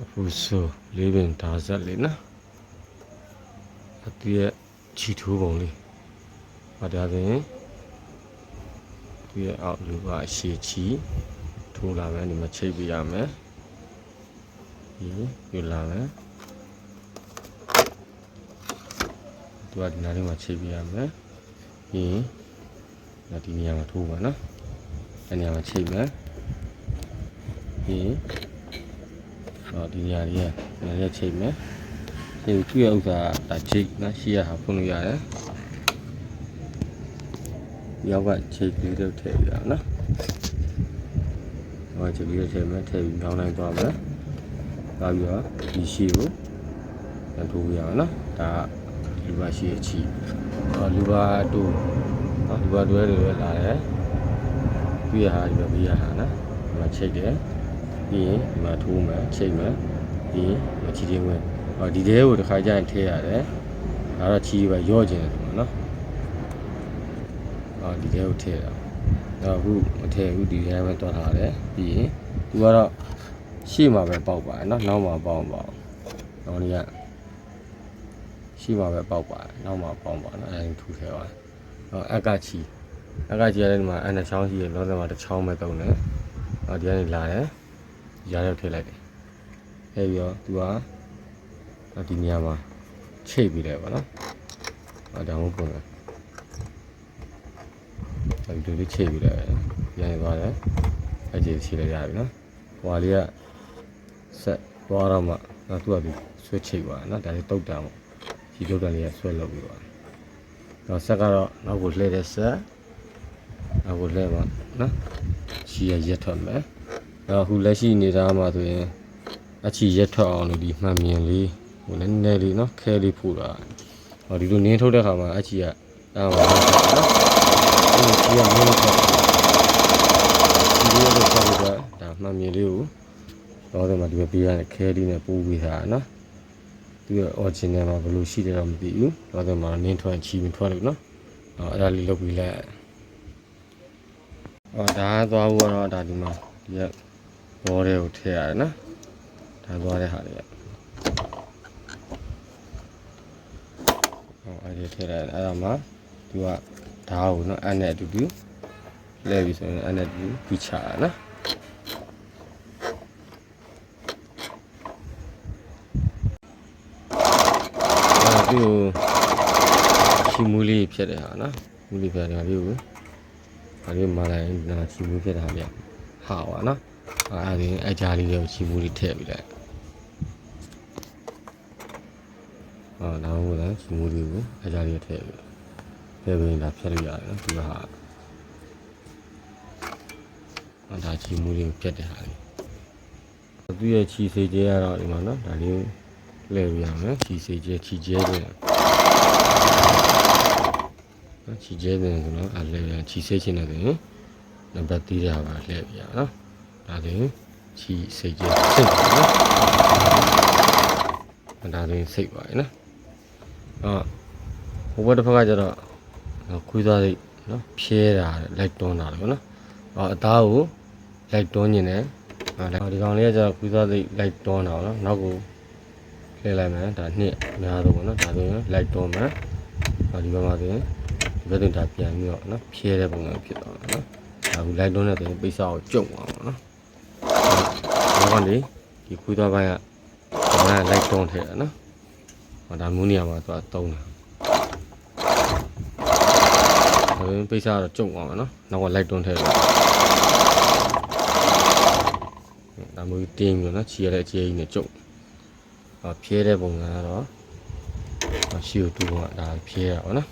အခုဆိုလေးပင်ဒါဇက်လေးနော်အတီးရဲ့ချီထိုးပုံလေးဟောဒါဆိုရင်ဒီရဲ့အောက်လူကအရှည်ချီထိုးလာမယ်ဒီမှာချိတ်ပြရမယ်ဒီပြလာမယ်သူကဒီနားလေးမှာချိတ်ပြရမယ်ပြီးရင်ဒီနေရာမှာထိုးပါနော်ဒီနေရာမှာချိတ်မယ်ပြီးဒီနေရာလေးရချိတ်မယ်ဒီသူ့ရဲ့ဥစ္စာဒါချိတ်နော်ရှိရဟာဖွင့်လို့ရတယ်ရောက်ကချိတ်ပြီးတော့ထည့်ပြရနော်ဟောချိတ်ပြီးတော့ထည့်မယ်ထည့်ပြီးရောင်းနိုင်သွားမယ်သွားပြီးတော့ဒီရှိကိုထိုးပြရအောင်နော်ဒါလူပါရှိရဲ့ချီလူပါတူလူပါတွဲတွေလာတယ်ပြီးရဟာဒီမှာပြီးရဟာနော်ဒီမှာချိတ်တယ်ပြီးရင်ဒီမှာထိုးမယ်ချိတ်မယ်ပြီးရင်ချီချင်းဝင်ဒီတဲကိုတစ်ခါကျရင်ထည့်ရတယ်ဒါတော့ချီပဲရော့ကျင်တယ်ပေါ့နော်ဒီတဲကိုထည့်ရအောင်အခုမထည့်ဘူးဒီတဲပဲတွားထားတယ်ပြီးရင်သူကတော့ရှေ့မှာပဲပေါက်ပါတယ်နော်နောက်မှာပေါက်ပါအောင်ဒီကရှေ့မှာပဲပေါက်ပါတယ်နောက်မှာပေါက်ပါနော်အဲဒီထူထည့်ပါအက်ကချီရတယ်ဒီမှာအနှစ်ချောင်းရှိရလောဆယ်မှာတစ်ချောင်းပဲတုံးတယ်ဒီကနေလာတယ်ရရောက်ထည့်လိုက်တယ်အဲ့ပြီးတော့သူကဒီနေရာမှာချိတ်ပြီးတယ်ပေါ့နော်ဒါမှမဟုတ်ဘူးဒီလိုချိတ်ပြီးတယ်ရရင်သွားတယ်အဲ့ဒီချိတ်လိုက်ရပြီနော်ဟွာလေးကဆက်သွားတော့မှသူကဒီဆွဲချိတ်သွားနော်ဒါလေးတုတ်တံပေါ့ဒီတုတ်တံလေးကဆွဲလုပ်ပြီးသွားတော့ဆက်ကတော့နောက်ကိုလှည့်တဲ့ဆက်နောက်ကိုလှည့်ပါနော်ချီရက်ထွက်မယ်အခုလက်ရှိနေတာမှာဆိုရင်အချီရက်ထွက်အောင်လို့ဒီမှန်မြင်လေးဟိုလည်းနည်းနည်းလေးနော်ခဲလေးဖို့တာဒီလိုနင်းထုတ်တဲ့ခါမှာအချီကတားပါနော်ဒီချီကမင်းထုတ်ဒီလိုလုပ်ထားလို့ဒါမှန်မြင်လေးကိုတော့ဒီမှာဒီပေးရတဲ့ခဲလေးနဲ့ပိုးပေးထားတာနော်သူက original မှာဘယ်လိုရှိတယ်တော့မသိဘူးတော့ဒီမှာနင်းထွက်ချီမထွက်လို့နော်အဲ့ဒါလေးလုပ်ပြီးလိုက်ဒါသွားဖို့တော့ဒါဒီမှာဒီကဘောတွေကိုထည့်ရတယ်နော်ဒါသွားတဲ့ဟာတွေကအဲ့ဒီထည့်ရတယ်အဲ့ဒါမှသူကဓာတ်ကိုနော်အဲ့နဲ့အတူတူလဲပြီးဆိုရင်အဲ့နဲ့တူပြချရနော်ဒီချီမူလေးဖြစ်တဲ့ဟာနော်မူလေးဖြစ်တဲ့ဟာလေးကိုဒါလေးမှလိုက်နာချီမူဖြစ်တဲ့ဟာလေးဟာပါနော်အဲ့ဒီအကြားလေးကိုချီမူလေးထည့်ပြီးလိုက်နောက်ဟုတ်လားချီမူလေးကိုအကြားလေးထည့်ပြီးဒါဖြတ်လို့ရတယ်နော်ဒီဟာဒါချီမူလေးကိုဖြတ်တဲ့ဟာလေးသူရဲ့ချီစေကျဲကတော့ဒီမှာနော်ဒါလေးလဲပြရမယ်ချီစေကျဲချီကျဲတယ်ချီကျဲတယ်ဆိုတော့အဲ့လဲချီစေချင်တယ်ဆိုရင်နံပါတ်3ရာပါလဲပြရနော်ဒါဆိုရင်ချီစေကျဲစိတ်ပါနော်ဒါဆိုရင်စိတ်ပါရနော်ဟိုဘက်တစ်ဖက်ကကျတော့ခွေးသားစိတ်နော်ဖြဲတာလိုက်တွန်းတာလေနော်အသားကိုလိုက်တွန်းနေတယ်ဒီကောင်လေးကကျတော့ခွေးသားစိတ်လိုက်တွန်းတာနော်နောက်ကိုလှည့်လိုက်မယ်ဒါနှစ်အများဆုံးပေါ့နော်ဒါဆိုရင်လိုက်တွန်းမယ်ဒီဘက်မှာဆိုရင်ဒီဘက်တင်ဒါပြန်ပြီးတော့နော်ဖြဲတဲ့ပုံစံဖြစ်သွားတယ်နော်ဒါကူလိုက်တွန်းတဲ့ဆိုရင်ပိတ်စာကိုကျုံအောင်ပေါ့နော်ဒီကောင်လေးဒီခွေးသားပိုင်းကလိုက်တွန်းထည့်တယ်နော်ဒါမျိုးနေရာမှာသူကတုံးတာဒါဆိုရင်ပိတ်စာတော့ကျုံအောင်နော်နောက်ကလိုက်တွန်းထည့်တယ်ဒါမျိုးတင်းပြီးတော့နော်ချီရတဲ့အခြေအနေနဲ့ကျုံဖြဲတဲ့ပုံစံကတော့ရှီကိုတူကဒါဖြဲရပါတော့နော်